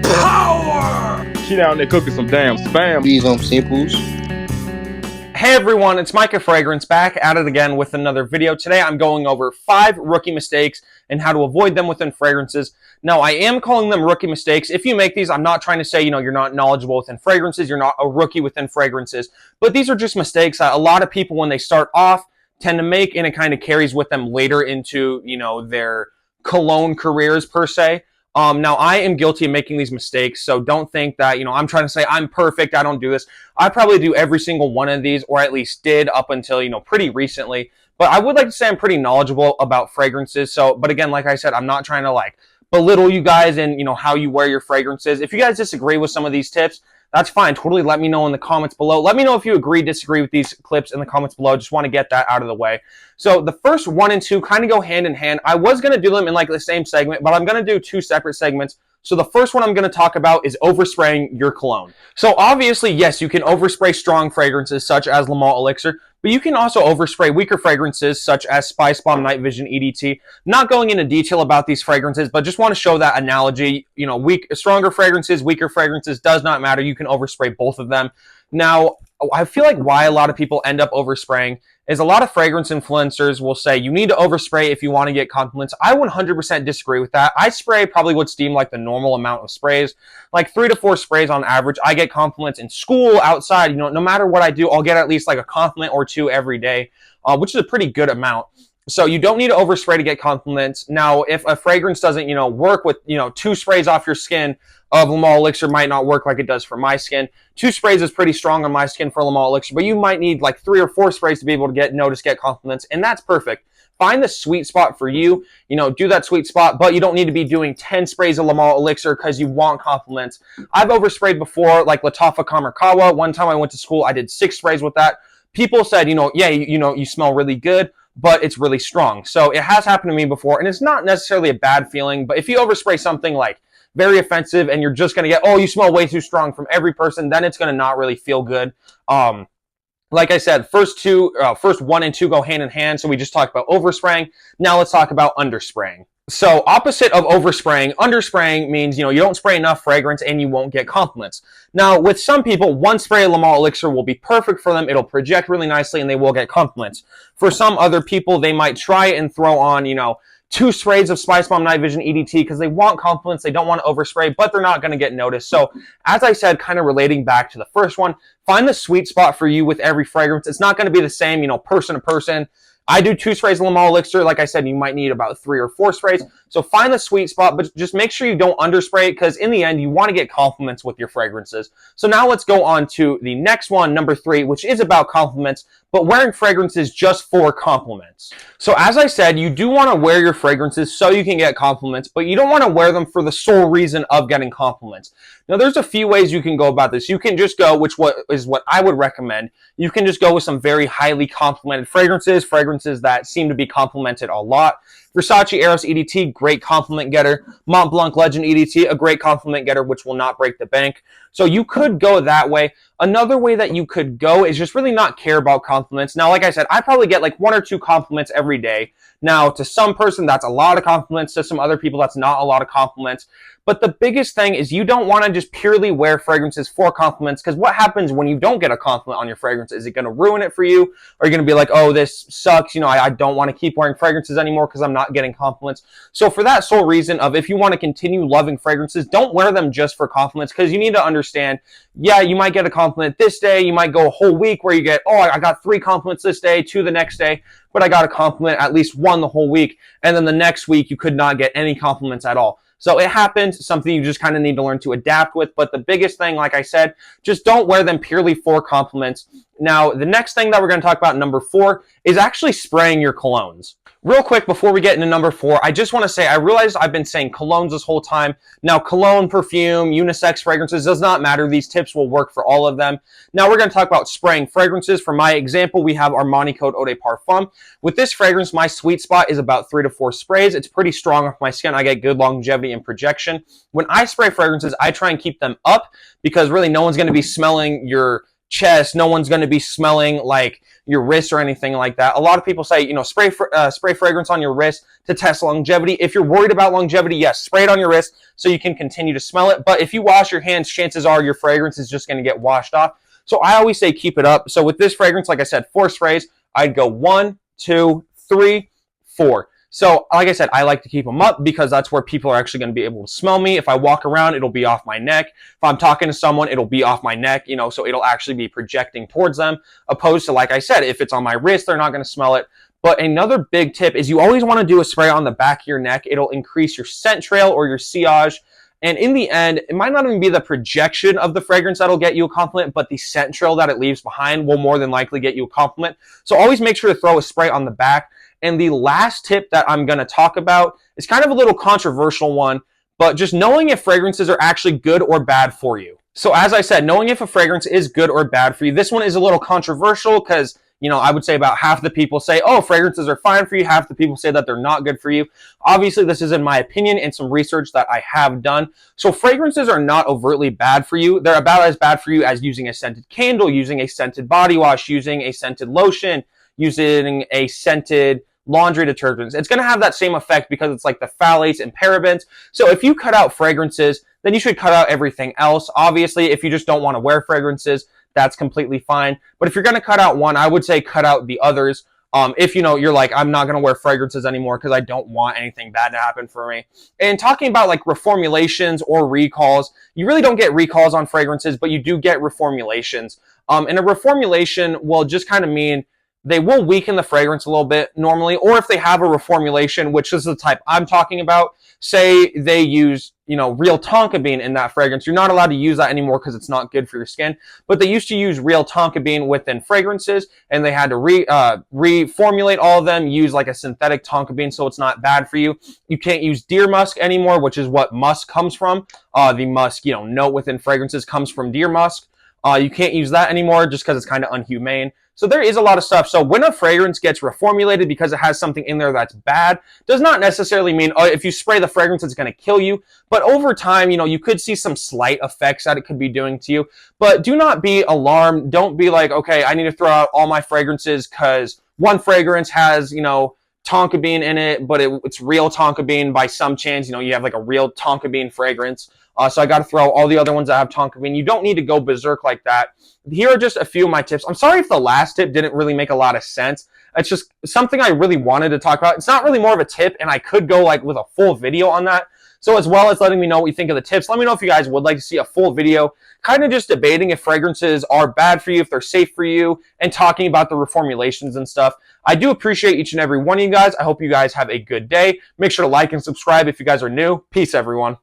Power! She down there cooking some damn spam. These simples. Hey everyone, it's Micah Fragrance back at it again with another video. Today I'm going over 5 rookie mistakes and how to avoid them within fragrances. Now I am calling them rookie mistakes. If you make these, I'm not trying to say, you're not knowledgeable within fragrances, you're not a rookie within fragrances, but these are just mistakes that a lot of people when they start off tend to make, and it kind of carries with them later into, their cologne careers per se. Now I am guilty of making these mistakes, so don't think that, I'm trying to say I'm perfect, I don't do this. I probably do every single one of these, or at least did up until, pretty recently. But I would like to say I'm pretty knowledgeable about fragrances. So, but again, like I said, I'm not trying to belittle you guys and, how you wear your fragrances. If you guys disagree with some of these tips, that's fine. Totally let me know in the comments below. Let me know if you agree, disagree with these clips in the comments below. Just want to get that out of the way. So the first 1 and 2 kind of go hand in hand. I was going to do them in the same segment, but I'm going to do 2 separate segments. So the first one I'm going to talk about is overspraying your cologne. So obviously, yes, you can overspray strong fragrances such as Le Mans Elixir, but you can also overspray weaker fragrances such as Spice Bomb Night Vision EDT. Not going into detail about these fragrances, but just want to show that analogy. Stronger fragrances, weaker fragrances, does not matter. You can overspray both of them. Now, I feel like why a lot of people end up overspraying is a lot of fragrance influencers will say you need to overspray if you want to get compliments. I 100% disagree with that. I spray probably what's deemed like the normal amount of sprays, like 3 to 4 sprays on average. I get compliments in school, outside, no matter what I do, I'll get at least a compliment or 2 every day, which is a pretty good amount. So you don't need to overspray to get compliments. Now, if a fragrance doesn't, work with, 2 sprays off your skin of Le Mans Elixir might not work like it does for my skin. 2 sprays is pretty strong on my skin for Le Mans Elixir, but you might need 3 or 4 sprays to be able to get compliments, and that's perfect. Find the sweet spot for you, do that sweet spot, but you don't need to be doing 10 sprays of Le Mans Elixir because you want compliments. I've oversprayed before, like Latafa Kamarkawa. One time I went to school, I did 6 sprays with that. People said, yeah, you smell really good, but it's really strong. So it has happened to me before, and it's not necessarily a bad feeling, but if you overspray something very offensive and you're just going to get, oh, you smell way too strong from every person, then it's going to not really feel good. Like I said, first 1 and 2 go hand in hand, so we just talked about overspraying. Now let's talk about underspraying. So opposite of overspraying, underspraying means, you don't spray enough fragrance and you won't get compliments. Now, with some people, 1 spray of Le Mans Elixir will be perfect for them. It'll project really nicely and they will get compliments. For some other people, they might try it and throw on, 2 sprays of Spice Bomb Night Vision EDT because they want compliments, they don't want to overspray, but they're not going to get noticed. So, as I said, kind of relating back to the first one, find the sweet spot for you with every fragrance. It's not going to be the same, person to person. I do 2 sprays of Le Mans Elixir. Like I said, you might need about 3 or 4 sprays. So find the sweet spot, but just make sure you don't underspray because in the end, you want to get compliments with your fragrances. So now let's go on to the next one, number 3, which is about compliments, but wearing fragrances just for compliments. So as I said, you do want to wear your fragrances so you can get compliments, but you don't want to wear them for the sole reason of getting compliments. Now, there's a few ways you can go about this. You can just go, which is what I would recommend. You can just go with some very highly complimented fragrances that seem to be complimented a lot. Versace Eros EDT, great compliment getter. Mont Blanc Legend EDT, a great compliment getter, which will not break the bank. So you could go that way. Another way that you could go is just really not care about compliments. Now, like I said, I probably get 1 or 2 compliments every day. Now, to some person, that's a lot of compliments. To some other people, that's not a lot of compliments. But the biggest thing is you don't want to just purely wear fragrances for compliments, because what happens when you don't get a compliment on your fragrance? Is it going to ruin it for you? Or are you going to be like, oh, this sucks, I don't want to keep wearing fragrances anymore because I'm not getting compliments? So for that sole reason of if you want to continue loving fragrances, don't wear them just for compliments, because you need to understand, yeah, you might get a compliment this day, you might go a whole week where you get, oh, I got 3 compliments this day, 2 the next day, but I got a compliment at least 1 the whole week, and then the next week you could not get any compliments at all. So it happens, something you just kind of need to learn to adapt with. But the biggest thing, like I said, just don't wear them purely for compliments. Now, the next thing that we're going to talk about, number 4, is actually spraying your colognes. Real quick, before we get into number 4, I just want to say, I realized I've been saying colognes this whole time. Now, cologne, perfume, unisex fragrances, does not matter. These tips will work for all of them. Now, we're going to talk about spraying fragrances. For my example, we have Armani Code Eau de Parfum. With this fragrance, my sweet spot is about 3 to 4 sprays. It's pretty strong off my skin. I get good longevity and projection. When I spray fragrances, I try and keep them up because really no one's going to be smelling your chest. No one's going to be smelling like your wrist or anything like that. A lot of people say, spray fragrance on your wrist to test longevity. If you're worried about longevity, yes, spray it on your wrist so you can continue to smell it. But if you wash your hands, chances are your fragrance is just going to get washed off. So I always say keep it up. So with this fragrance, like I said, 4 sprays, I'd go 1, 2, 3, 4. So like I said, I like to keep them up because that's where people are actually going to be able to smell me. If I walk around, it'll be off my neck. If I'm talking to someone, it'll be off my neck, so it'll actually be projecting towards them, opposed to, like I said, if it's on my wrist, they're not going to smell it. But another big tip is you always want to do a spray on the back of your neck. It'll increase your scent trail or your sillage. And in the end, it might not even be the projection of the fragrance that'll get you a compliment, but the scent trail that it leaves behind will more than likely get you a compliment. So always make sure to throw a spray on the back. And the last tip that I'm going to talk about is kind of a little controversial one, but just knowing if fragrances are actually good or bad for you. So as I said, knowing if a fragrance is good or bad for you, this one is a little controversial because I would say about half the people say, oh, fragrances are fine for you. Half the people say that they're not good for you. Obviously, this is in my opinion and some research that I have done. So fragrances are not overtly bad for you. They're about as bad for you as using a scented candle, using a scented body wash, using a scented lotion, using a scented laundry detergents. It's going to have that same effect because it's like the phthalates and parabens. So if you cut out fragrances, then you should cut out everything else. Obviously, if you just don't want to wear fragrances, that's completely fine. But if you're going to cut out one, I would say cut out the others. If you're like, I'm not going to wear fragrances anymore because I don't want anything bad to happen for me. And talking about like reformulations or recalls, you really don't get recalls on fragrances, but you do get reformulations. And a reformulation will just kind of mean they will weaken the fragrance a little bit normally, or if they have a reformulation, which is the type I'm talking about, say they use, real tonka bean in that fragrance. You're not allowed to use that anymore because it's not good for your skin, but they used to use real tonka bean within fragrances, and they had to reformulate all of them, use like a synthetic tonka bean so it's not bad for you. You can't use deer musk anymore, which is what musk comes from. The musk, note within fragrances comes from deer musk. You can't use that anymore just because it's kind of unhumane. So there is a lot of stuff. So when a fragrance gets reformulated because it has something in there that's bad, does not necessarily mean, oh, if you spray the fragrance, it's going to kill you. But over time, you could see some slight effects that it could be doing to you. But do not be alarmed. Don't be like, okay, I need to throw out all my fragrances because one fragrance has, tonka bean in it, but it's real tonka bean by some chance. You have like a real tonka bean fragrance. So I got to throw all the other ones that have tonka bean. You don't need to go berserk like that. Here are just a few of my tips. I'm sorry if the last tip didn't really make a lot of sense. It's just something I really wanted to talk about. It's not really more of a tip, and I could go like with a full video on that. So as well as letting me know what you think of the tips, let me know if you guys would like to see a full video, kind of just debating if fragrances are bad for you, if they're safe for you, and talking about the reformulations and stuff. I do appreciate each and every one of you guys. I hope you guys have a good day. Make sure to like and subscribe if you guys are new. Peace, everyone.